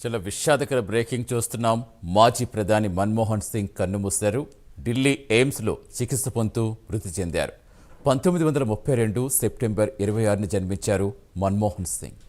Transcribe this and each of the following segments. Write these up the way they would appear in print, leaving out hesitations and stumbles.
చాలా విషాదకర బ్రేకింగ్ చూస్తున్నాం. మాజీ ప్రధాని మన్మోహన్ సింగ్ కన్నుమూశారు. ఢిల్లీ ఎయిమ్స్లో చికిత్స పొందుతూ మృతి చెందారు. 1932 సెప్టెంబర్ 26ని జన్మించారు మన్మోహన్ సింగ్.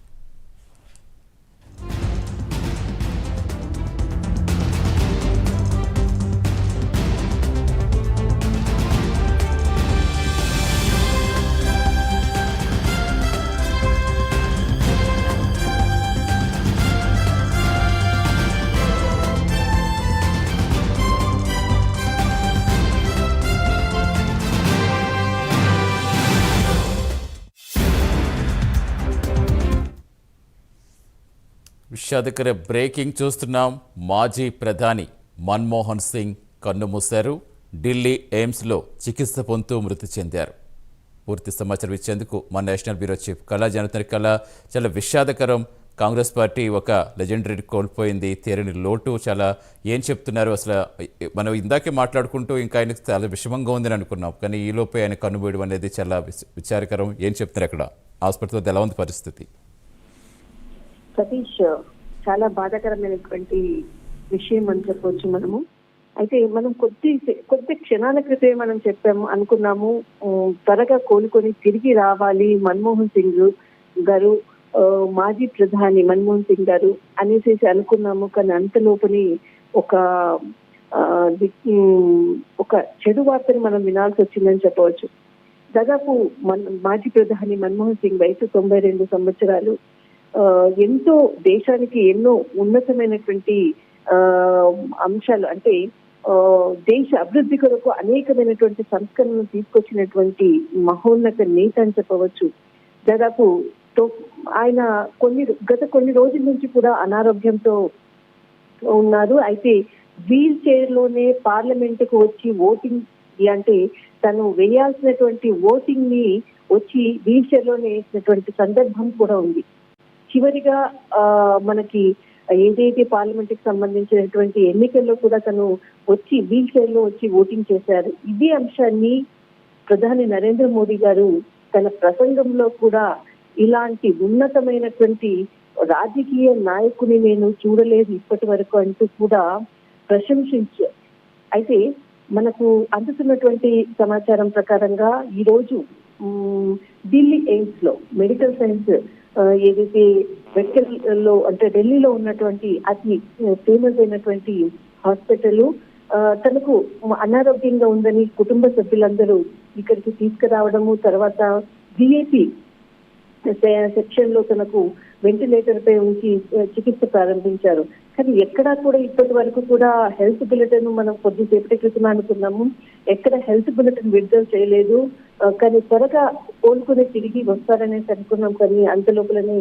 విషాదకర బ్రేకింగ్ చూస్తున్నాం. మాజీ ప్రధాని మన్మోహన్ సింగ్ కన్నుమూశారు. ఢిల్లీ ఎయిమ్స్లో చికిత్స పొందుతూ మృతి చెందారు. పూర్తి సమాచారం ఇచ్చేందుకు మా నేషనల్ బ్యూరో చీఫ్ కళా జనతని కళ. చాలా విషాదకరం. కాంగ్రెస్ పార్టీ ఒక లెజెండరీ కోల్పోయింది. తీరని లోటు. చాలా ఏం చెప్తున్నారు అసలు? మనం ఇందాకే మాట్లాడుకుంటూ ఇంకా ఆయనకు చాలా విషమంగా ఉందని అనుకున్నాం, కానీ ఈలోపే ఆయన కన్నుమూయడం అనేది చాలా విచారకరం. ఏం చెప్తున్నారు అక్కడ హాస్పిటల్లో? ఎలా ఉంది పరిస్థితి? సతీష్, చాలా బాధాకరమైనటువంటి విషయం అని చెప్పవచ్చు మనము. అయితే మనం కొద్ది క్షణాల క్రితమే మనం అనుకున్నాము త్వరగా కోలుకొని తిరిగి రావాలి మన్మోహన్ సింగ్ గారు, మాజీ ప్రధాని మన్మోహన్ సింగ్ గారు అనేసి అనుకున్నాము. కానీ అంతలోపని ఒక చెడు వార్తని మనం వినాల్సి వచ్చిందని చెప్పవచ్చు. దాదాపు మాజీ ప్రధాని మన్మోహన్ సింగ్ వయసు 92 సంవత్సరాలు. ఎంతో దేశానికి ఎన్నో ఉన్నతమైనటువంటి అంశాలు, అంటే దేశ అభివృద్ధి కొరకు అనేకమైనటువంటి సంస్కరణలు తీసుకొచ్చినటువంటి మహోన్నత నేత అని చెప్పవచ్చు. దాదాపు ఆయన గత కొన్ని రోజుల నుంచి కూడా అనారోగ్యంతో ఉన్నారు. అయితే వీల్ చైర్ లోనే పార్లమెంట్ కు వచ్చి ఓటింగ్, అంటే తను వేయాల్సినటువంటి ఓటింగ్ ని వచ్చి వీల్ చైర్ లోనే వేసినటువంటి సందర్భం కూడా ఉంది. చివరిగా మనకి ఏదైతే పార్లమెంట్ కి సంబంధించినటువంటి ఎన్నికల్లో కూడా తను వచ్చి వీల్ చైర్ లో వచ్చి ఓటింగ్ చేశారు. ఇదే అంశాన్ని ప్రధాని నరేంద్ర మోడీ గారు తన ప్రసంగంలో కూడా ఇలాంటి ఉన్నతమైనటువంటి రాజకీయ నాయకుని నేను చూడలేదు ఇప్పటి వరకు అంటూ కూడా ప్రశంసించారు. అయితే మనకు అందుతున్నటువంటి సమాచారం ప్రకారంగా ఈ రోజు ఢిల్లీ ఎయిమ్స్ లో మెడికల్ సైన్స్ ఏదైతే మెడికల్ లో అంటే ఢిల్లీలో ఉన్నటువంటి అతి ఫేమస్ అయినటువంటి హాస్పిటల్ తనకు అనారోగ్యంగా ఉందని కుటుంబ సభ్యులందరూ ఇక్కడికి తీసుకురావడము, తర్వాత విఐపి సెక్షన్ లో తనకు వెంటిలేటర్ పై ఉంచి చికిత్స ప్రారంభించారు. కానీ ఎక్కడా కూడా ఇప్పటి వరకు కూడా హెల్త్ బులెటిన్ మనం కొద్దిసేపటి క్రితం అనుకున్నాము, ఎక్కడ హెల్త్ బులెటిన్ విడుదల చేయలేదు. కానీ త్వరగా కోలుకుని తిరిగి వస్తారనేసి అనుకున్నాం. కానీ అంత లోపలనే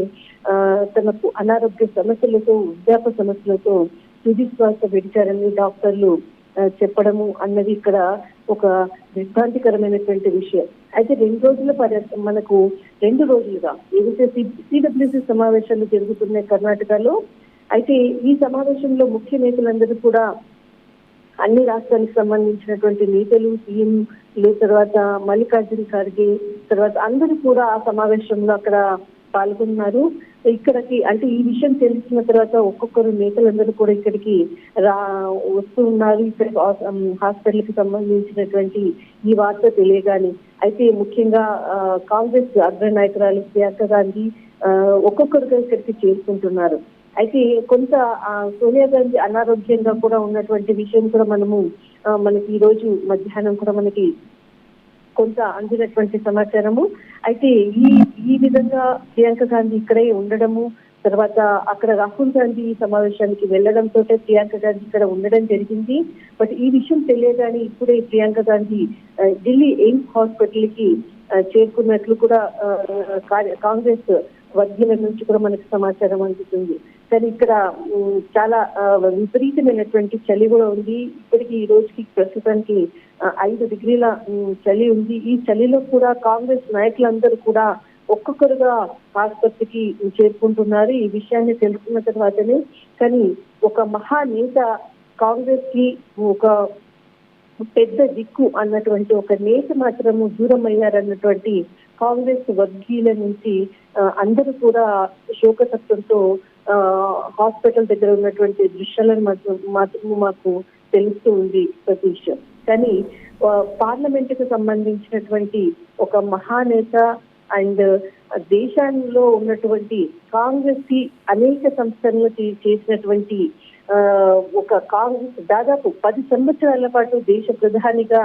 తనకు అనారోగ్య సమస్యలతో, వృద్ధాప్య సమస్యలతో తుది శ్వాస విడిచారని డాక్టర్లు చెప్పడము అన్నది ఇక్కడ ఒక నిర్భాంతికరమైనటువంటి విషయం. అయితే 2 రోజులుగా ఏదైతే సిడబ్ల్యూసి సమావేశాలు జరుగుతున్నాయి కర్ణాటకలో. అయితే ఈ సమావేశంలో ముఖ్య నేతలందరూ కూడా అన్ని రాష్ట్రాలకు సంబంధించినటువంటి నేతలు, సీఎం, తర్వాత మల్లికార్జున ఖార్గే, తర్వాత అందరూ కూడా ఆ సమావేశంలో అక్కడ పాల్గొన్నారు. ఇక్కడికి అంటే ఈ విషయం తెలిసిన తర్వాత ఒక్కొక్కరు నేతలందరూ కూడా ఇక్కడికి వస్తూ ఉన్నారు. ఇక్కడ హాస్పిటల్ కి సంబంధించినటువంటి ఈ వార్త తెలియగానే అయితే ముఖ్యంగా కాంగ్రెస్ అగ్రనాయకురాలు ప్రియాంక గాంధీ ఒక్కొక్కరుగా ఇక్కడికి చేరుకుంటున్నారు. అయితే కొంత సోనియా గాంధీ అనారోగ్యంగా కూడా ఉన్నటువంటి విషయం కూడా మనకి ఈ రోజు మధ్యాహ్నం కూడా మనకి కొంత అందినటువంటి సమాచారము. అయితే ఈ విధంగా ప్రియాంక గాంధీ ఇక్కడే ఉండడము, తర్వాత అక్కడ రాహుల్ గాంధీ సమావేశానికి వెళ్లడంతో ప్రియాంక గాంధీ ఇక్కడ ఉండడం జరిగింది. బట్ ఈ విషయం తెలియగానే ఇప్పుడే ప్రియాంక గాంధీ ఢిల్లీ ఎయిమ్స్ హాస్పిటల్ కి చేరుకున్నట్లు కూడా కాంగ్రెస్ వర్గీయుల నుంచి కూడా మనకి సమాచారం అందుతుంది. కానీ ఇక్కడ చాలా విపరీతమైనటువంటి చలి కూడా ఉంది. ఇప్పటికీ ఈ రోజుకి ప్రస్తుతానికి 5 డిగ్రీల చలి ఉంది. ఈ చలిలో కూడా కాంగ్రెస్ నాయకులందరూ కూడా ఒక్కొక్కరుగా ఆసుపత్రికి చేరుకుంటున్నారు. ఈ విషయాన్ని తెలుసుకున్న తర్వాతనే కానీ ఒక మహానేత, కాంగ్రెస్ కి ఒక పెద్ద దిక్కు అన్నటువంటి ఒక నేత మాత్రము దూరం అయ్యారన్నటువంటి కాంగ్రెస్ వర్గీయుల నుంచి అందరూ కూడా శోకతత్వంతో హాస్పిటల్ దగ్గర ఉన్నటువంటి దృశ్యాలను మాత్రం మాకు తెలుస్తూ ఉంది సతీష్. కానీ పార్లమెంట్ కు సంబంధించినటువంటి ఒక మహానేత అండ్ దేశంలో ఉన్నటువంటి కాంగ్రెస్ అనేక సంస్థలను చేసినటువంటి ఒక కాంగ్రెస్ దాదాపు 10 సంవత్సరాల పాటు దేశ ప్రధానిగా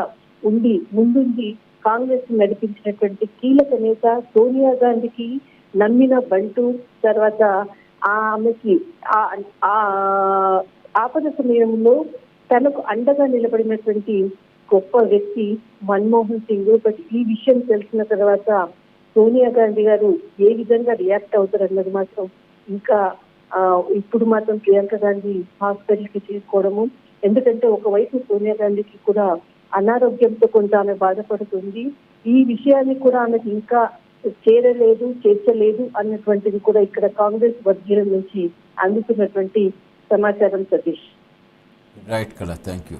ముందుండి కాంగ్రెస్ నడిపించినటువంటి కీలక నేత సోనియా గాంధీకి నమ్మిన బంటు, తర్వాత ఆమెకి ఆపద సమయంలో తనకు అండగా నిలబడినటువంటి గొప్ప వ్యక్తి మన్మోహన్ సింగ్. బట్ ఈ విషయం తెలిసిన తర్వాత సోనియా గాంధీ గారు ఏ విధంగా రియాక్ట్ అవుతారన్నది మాత్రం ఇంకా ఇప్పుడు మాత్రం ప్రియాంక గాంధీ హాస్పిటల్ కి చేసుకోవడము. ఎందుకంటే ఒకవైపు సోనియా గాంధీకి కూడా అనారోగ్యంతో కొంత ఆమె బాధపడుతుంది. ఈ విషయాన్ని కూడా ఆమెకు ఇంకా చేర్చలేదు అన్నటువంటిది కూడా ఇక్కడ కాంగ్రెస్ వర్గీయుల నుంచి అందుతున్నటువంటి సమాచారం సతీష్. రైట్ కళ, థ్యాంక్ యూ.